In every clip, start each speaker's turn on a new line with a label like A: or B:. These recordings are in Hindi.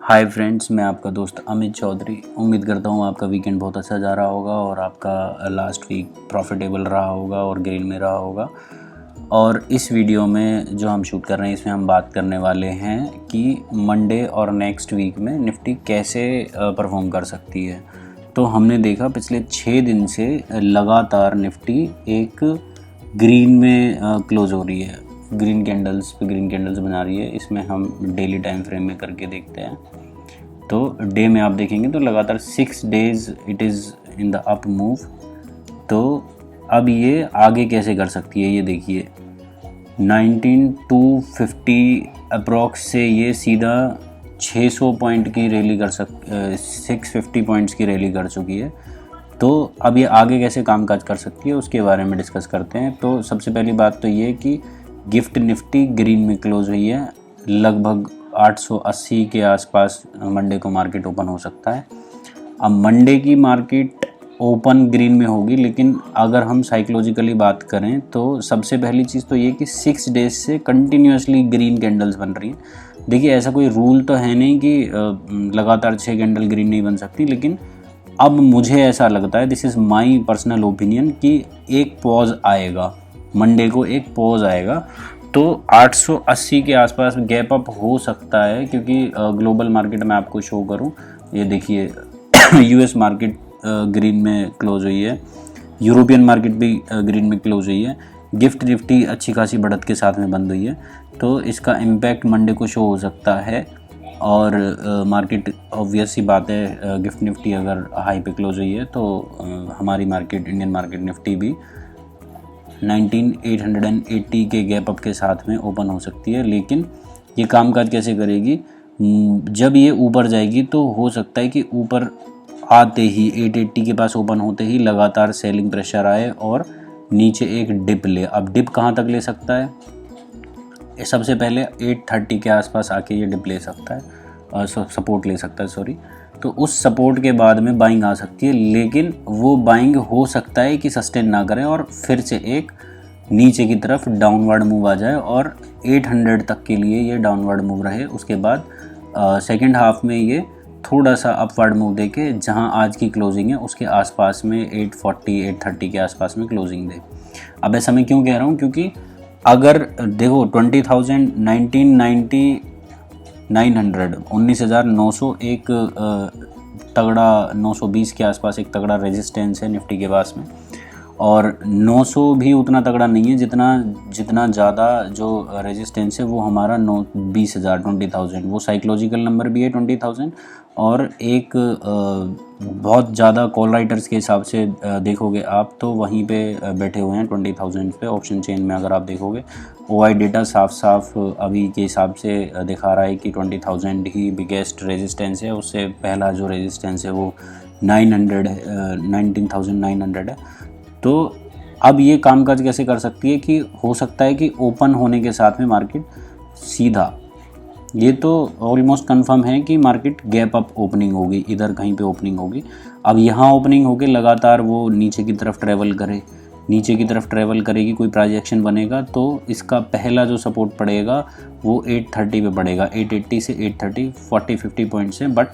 A: हाय फ्रेंड्स, मैं आपका दोस्त अमित चौधरी। उम्मीद करता हूँ आपका वीकेंड बहुत अच्छा जा रहा होगा और आपका लास्ट वीक प्रॉफिटेबल रहा होगा और ग्रीन में रहा होगा। और इस वीडियो में जो हम शूट कर रहे हैं इसमें हम बात करने वाले हैं कि मंडे और नेक्स्ट वीक में निफ्टी कैसे परफॉर्म कर सकती है। तो हमने देखा पिछले 6 दिन से लगातार निफ्टी एक ग्रीन में क्लोज हो रही है, ग्रीन कैंडल्स पे ग्रीन कैंडल्स बना रही है। इसमें हम डेली टाइम फ्रेम में करके देखते हैं। तो डे में आप देखेंगे तो लगातार 6 days it is in the up move. तो अब ये आगे कैसे कर सकती है, ये देखिए 19,250 अप्रॉक्स से ये सीधा 600 पॉइंट की रैली 650 पॉइंट्स की रैली कर चुकी है। तो अब ये आगे कैसे कामकाज कर सकती है उसके बारे में डिस्कस करते हैं। तो सबसे पहली बात तो ये कि गिफ्ट निफ्टी ग्रीन में क्लोज हुई है। लगभग 880 के आसपास मंडे को मार्केट ओपन हो सकता है। अब मंडे की मार्केट ओपन ग्रीन में होगी, लेकिन अगर हम साइकोलॉजिकली बात करें तो सबसे पहली चीज़ तो ये कि 6 डेज से कंटिन्यूसली ग्रीन कैंडल्स बन रही हैं। देखिए, ऐसा कोई रूल तो है नहीं कि लगातार 6 कैंडल ग्रीन नहीं बन सकती, लेकिन अब मुझे ऐसा लगता है, this is my personal opinion, कि एक पॉज आएगा, मंडे को एक पॉज आएगा। तो 880 के आसपास गैप अप हो सकता है, क्योंकि ग्लोबल मार्केट में आपको शो करूं, ये देखिए यूएस मार्केट ग्रीन में क्लोज हुई है, यूरोपियन मार्केट भी ग्रीन में क्लोज हुई है, गिफ्ट निफ्टी अच्छी खासी बढ़त के साथ में बंद हुई है। तो इसका इम्पैक्ट मंडे को शो हो सकता है। और मार्केट ऑब्वियस सी बात है, गिफ्ट निफ्टी अगर हाई पे क्लोज हुई है तो हमारी मार्केट, इंडियन मार्केट निफ्टी भी 19,880 के गैप अप के साथ में ओपन हो सकती है। लेकिन ये कामकाज कैसे करेगी, जब ये ऊपर जाएगी तो हो सकता है कि ऊपर आते ही 880 के पास ओपन होते ही लगातार सेलिंग प्रेशर आए और नीचे एक डिप ले। अब डिप कहाँ तक ले सकता है, सबसे पहले 830 के आसपास आके ये डिप ले सकता है, सपोर्ट ले सकता है, सॉरी। तो उस सपोर्ट के बाद में बाइंग आ सकती है, लेकिन वो बाइंग हो सकता है कि सस्टेन ना करें और फिर से एक नीचे की तरफ डाउनवर्ड मूव आ जाए और 800 तक के लिए ये डाउनवर्ड मूव रहे। उसके बाद सेकंड हाफ में ये थोड़ा सा अपवर्ड मूव देके जहां आज की क्लोजिंग है उसके आसपास में 840 830 के आसपास में क्लोजिंग दे। अब ऐसा मैं क्यों कह रहा हूँ, क्योंकि अगर देखो 20,000 1990 900 19,900 एक तगड़ा 920 के आसपास एक तगड़ा रेजिस्टेंस है निफ्टी के पास में, और 900 भी उतना तगड़ा नहीं है जितना ज़्यादा जो रेजिस्टेंस है वो हमारा 20,000 20,000 वो साइकोलॉजिकल नंबर भी है 20,000। और एक बहुत ज़्यादा कॉल राइटर्स के हिसाब से देखोगे आप तो वहीं पे बैठे हुए हैं 20,000 पे। ऑप्शन चेन में अगर आप देखोगे ओआई डेटा साफ साफ अभी के हिसाब से दिखा रहा है कि 20,000 ही बिगेस्ट रेजिस्टेंस है। उससे पहला जो रेजिस्टेंस है वो 900 है, 19,900 है। तो अब ये कामकाज कैसे कर सकती है कि हो सकता है कि ओपन होने के साथ में मार्केट सीधा, ये तो ऑलमोस्ट कंफर्म है कि मार्केट गैप अप ओपनिंग होगी, इधर कहीं पे ओपनिंग होगी। अब यहाँ ओपनिंग होगी, लगातार वो नीचे की तरफ ट्रेवल करे, नीचे की तरफ ट्रेवल करेगी, कोई प्राइस एक्शन बनेगा तो इसका पहला जो सपोर्ट पड़ेगा वो 830 पे पड़ेगा। 880 से 830 40-50 पॉइंट्स है, बट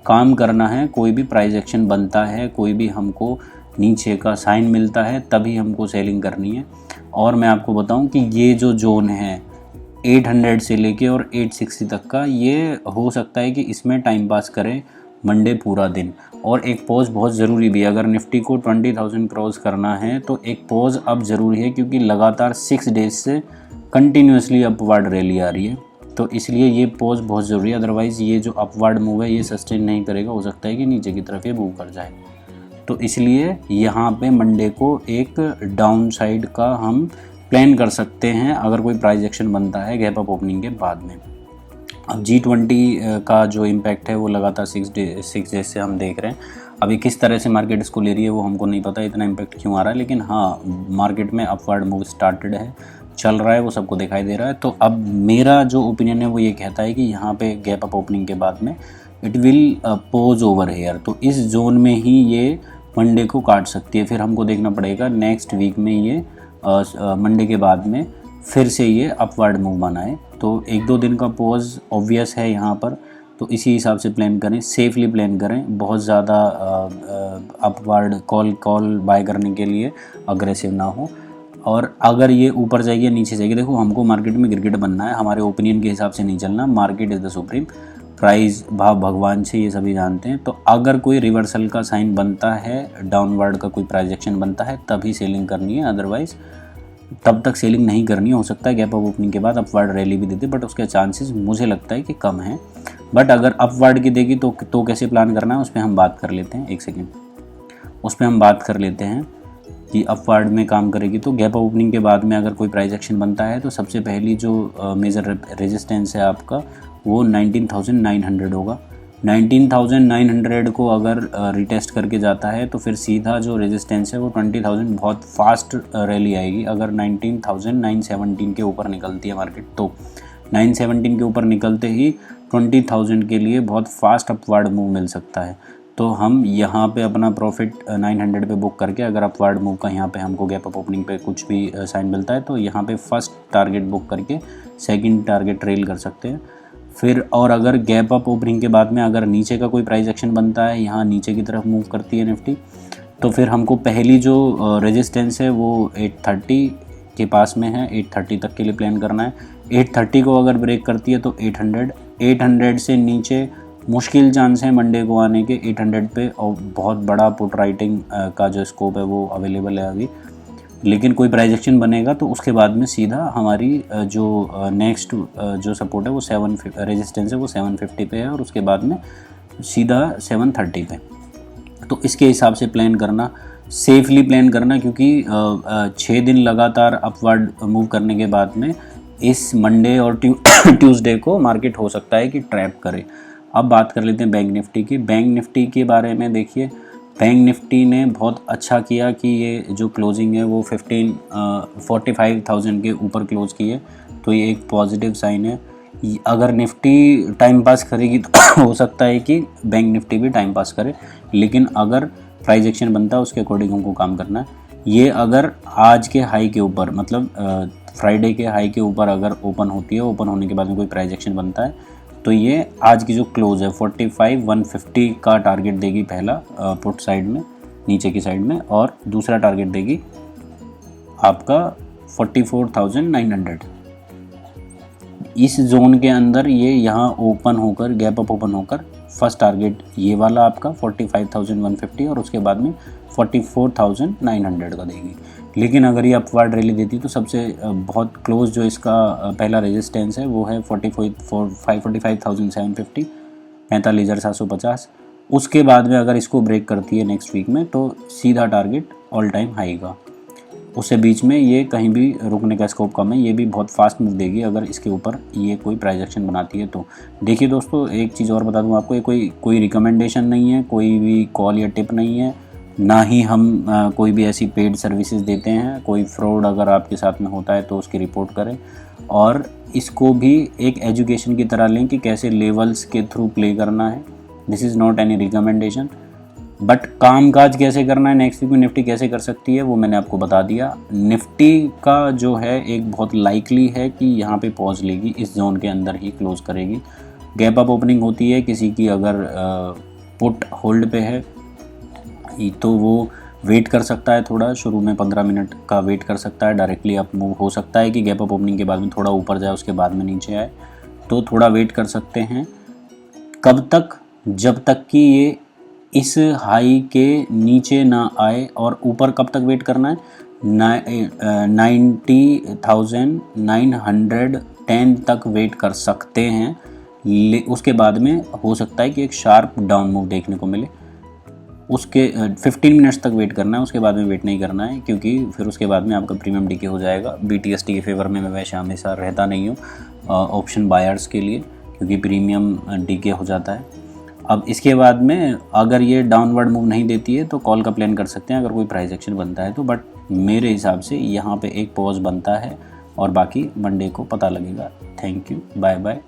A: काम करना है। कोई भी प्राइस एक्शन बनता है, कोई भी हमको नीचे का साइन मिलता है तभी हमको सेलिंग करनी है। और मैं आपको बताऊं कि ये जो जोन है 800 से लेके और 860 तक का, ये हो सकता है कि इसमें टाइम पास करें मंडे पूरा दिन। और एक पॉज बहुत ज़रूरी भी है, अगर निफ्टी को 20,000 क्रॉस करना है तो एक पॉज अब ज़रूरी है, क्योंकि लगातार 6 डेज से कंटिन्यूसली अपवर्ड रैली आ रही है। तो इसलिए ये पॉज बहुत ज़रूरी है, अदरवाइज़ ये जो अपवर्ड मूव है ये सस्टेन नहीं करेगा, हो सकता है कि नीचे की तरफ ये मूव कर जाए। तो इसलिए यहाँ पे मंडे को एक डाउन साइड का हम प्लान कर सकते हैं अगर कोई प्राइस एक्शन बनता है गैप अप ओपनिंग के बाद में। अब G20 का जो इम्पैक्ट है वो लगातार 6 डेज से हम देख रहे हैं। अभी किस तरह से मार्केट इसको ले रही है वो हमको नहीं पता, इतना इम्पैक्ट क्यों आ रहा है, लेकिन हाँ मार्केट में अपवर्ड मूव स्टार्टेड है, चल रहा है, वो सबको दिखाई दे रहा है। तो अब मेरा जो ओपिनियन है वो ये कहता है कि यहाँ पे गैप अप ओपनिंग के बाद में it will pose over here. तो इस जोन में ही ये मंडे को काट सकती है। फिर हमको देखना पड़ेगा नेक्स्ट वीक में ये मंडे के बाद में फिर से ये अपवर्ड मूव बनाए। तो 1-2 दिन का पॉज ऑब्वियस है यहाँ पर, तो इसी हिसाब से प्लान करें, सेफली प्लान करें, बहुत ज़्यादा अपवर्ड कॉल बाय करने के लिए अग्रेसिव ना हो। और अगर ये ऊपर जाएगी या नीचे जाएगी, देखो हमको मार्केट में क्रिकेट बनना है, हमारे ओपिनियन के हिसाब से नहीं चलना। Market is the supreme, price भाव भगवान से, ये सभी जानते हैं। तो अगर कोई रिवर्सल का साइन बनता है, डाउनवर्ड का कोई प्राइस एक्शन बनता है, तभी सेलिंग करनी है, अदरवाइज़ तब तक सेलिंग नहीं करनी है। हो सकता है गैप अप ओपनिंग के बाद अपवर्ड रैली भी देते, बट उसके चांसेस मुझे लगता है कि कम है। बट अगर अपवर्ड की देगी तो कैसे प्लान करना है, उस पर हम बात कर लेते हैं। एक सेकेंड, उस पर हम बात कर लेते हैं कि अपवर्ड में काम करेगी। तो गैप अप ओपनिंग के बाद में अगर कोई प्राइस एक्शन बनता है तो सबसे पहली जो मेजर रेजिस्टेंस है आपका, वो 19,900 होगा। 19,900 को अगर रिटेस्ट करके जाता है तो फिर सीधा जो रेजिस्टेंस है वो 20,000, बहुत फास्ट रैली आएगी। अगर 19,917 के ऊपर निकलती है मार्केट, तो 917 के ऊपर निकलते ही 20,000 के लिए बहुत फास्ट अपवर्ड मूव मिल सकता है। तो हम यहाँ पे अपना प्रॉफिट 900 पे बुक करके, अगर अपवर्ड मूव का यहाँ पे हमको गैप अप ओपनिंग पे कुछ भी साइन मिलता है, तो यहाँ पे फर्स्ट टारगेट बुक करके सेकंड टारगेट ट्रेल कर सकते हैं। फिर और अगर गैप अप ओपनिंग के बाद में अगर नीचे का कोई प्राइस एक्शन बनता है, यहाँ नीचे की तरफ मूव करती है निफ्टी, तो फिर हमको पहली जो रेजिस्टेंस है वो 830 के पास में है, 830 तक के लिए प्लान करना है। 830 को अगर ब्रेक करती है तो 800 से नीचे मुश्किल चांस है मंडे को आने के 800 पे, और बहुत बड़ा पुट राइटिंग का जो स्कोप है वो अवेलेबल है अभी। लेकिन कोई प्राइस एक्शन बनेगा तो उसके बाद में सीधा हमारी जो नेक्स्ट जो सपोर्ट है वो 7 रेजिस्टेंस है वो 750 पे है, और उसके बाद में सीधा 730 पे। तो इसके हिसाब से प्लान करना, सेफली प्लान करना, क्योंकि 6 दिन लगातार अपवर्ड मूव करने के बाद में इस मंडे और ट्यूसडे को मार्केट हो सकता है कि ट्रैप करे। अब बात कर लेते हैं बैंक निफ्टी की। बैंक निफ्टी के बारे में देखिए, बैंक निफ्टी ने बहुत अच्छा किया कि ये जो क्लोजिंग है वो 45,000 के ऊपर क्लोज की है, तो ये एक पॉजिटिव साइन है। अगर निफ्टी टाइम पास करेगी तो हो सकता है कि बैंक निफ्टी भी टाइम पास करे, लेकिन अगर प्राइस एक्शन बनता है उसके अकॉर्डिंग हमको काम करना है। ये अगर आज के हाई के ऊपर, मतलब फ्राइडे के हाई के ऊपर अगर ओपन होती है, ओपन होने के बाद में कोई प्राइस एक्शन बनता है, तो ये आज की जो क्लोज है 45,150 का टारगेट देगी पहला पुट साइड में, नीचे की साइड में, और दूसरा टारगेट देगी आपका 44,900। इस जोन के अंदर ये यहाँ ओपन होकर, गैप अप ओपन होकर, फर्स्ट टारगेट ये वाला आपका 45,150 और उसके बाद में 44,900 का देगी। लेकिन अगर ये अपवर्ड रैली देती तो सबसे बहुत क्लोज जो इसका पहला रेजिस्टेंस है वो है 45,750, 45,750। उसके बाद में अगर इसको ब्रेक करती है नेक्स्ट वीक में, तो सीधा टारगेट ऑल टाइम हाई का। उससे बीच में ये कहीं भी रुकने का स्कोप कम है, ये भी बहुत फास्ट मूव देगी अगर इसके ऊपर ये कोई प्राइस एक्शन बनाती है तो। देखिए दोस्तों, एक चीज़ और बता दूं आपको, ये कोई रिकमेंडेशन नहीं है, कोई भी कॉल या टिप नहीं है, ना ही हम कोई भी ऐसी पेड सर्विसेज देते हैं। कोई फ्रॉड अगर आपके साथ में होता है तो उसकी रिपोर्ट करें, और इसको भी एक एजुकेशन की तरह लें कि कैसे लेवल्स के थ्रू प्ले करना है। This is not any recommendation, but काम काज कैसे करना है, नेक्स्ट वीक में निफ्टी कैसे कर सकती है वो मैंने आपको बता दिया। निफ्टी का जो है एक बहुत लाइकली है कि यहाँ पे पॉज लेगी, इस जोन के अंदर ही क्लोज करेगी। गैप अप ओपनिंग होती है किसी की, अगर पुट होल्ड पे है तो वो वेट कर सकता है, थोड़ा शुरू में 15 मिनट का वेट कर सकता है। डायरेक्टली अप मूव हो सकता है कि गैप अप ओपनिंग के बाद में थोड़ा ऊपर जाए, उसके बाद में नीचे आए, तो थोड़ा वेट कर सकते हैं। कब तक? जब तक कि ये इस हाई के नीचे ना आए। और ऊपर कब तक वेट करना है? 90,910 तक वेट कर सकते हैं। उसके बाद में हो सकता है कि एक शार्प डाउन मूव देखने को मिले। उसके 15 मिनट्स तक वेट करना है, उसके बाद में वेट नहीं करना है, क्योंकि फिर उसके बाद में आपका प्रीमियम डीके हो जाएगा। BTST के फेवर में मैं वैसे हमेशा रहता नहीं हूँ ऑप्शन बायर्स के लिए, क्योंकि प्रीमियम डीके हो जाता है। अब इसके बाद में अगर ये डाउनवर्ड मूव नहीं देती है तो कॉल का प्लान कर सकते हैं अगर कोई प्राइस एक्शन बनता है तो। बट मेरे हिसाब से यहाँ पे एक पॉज बनता है और बाकी मंडे को पता लगेगा। Thank you, bye bye.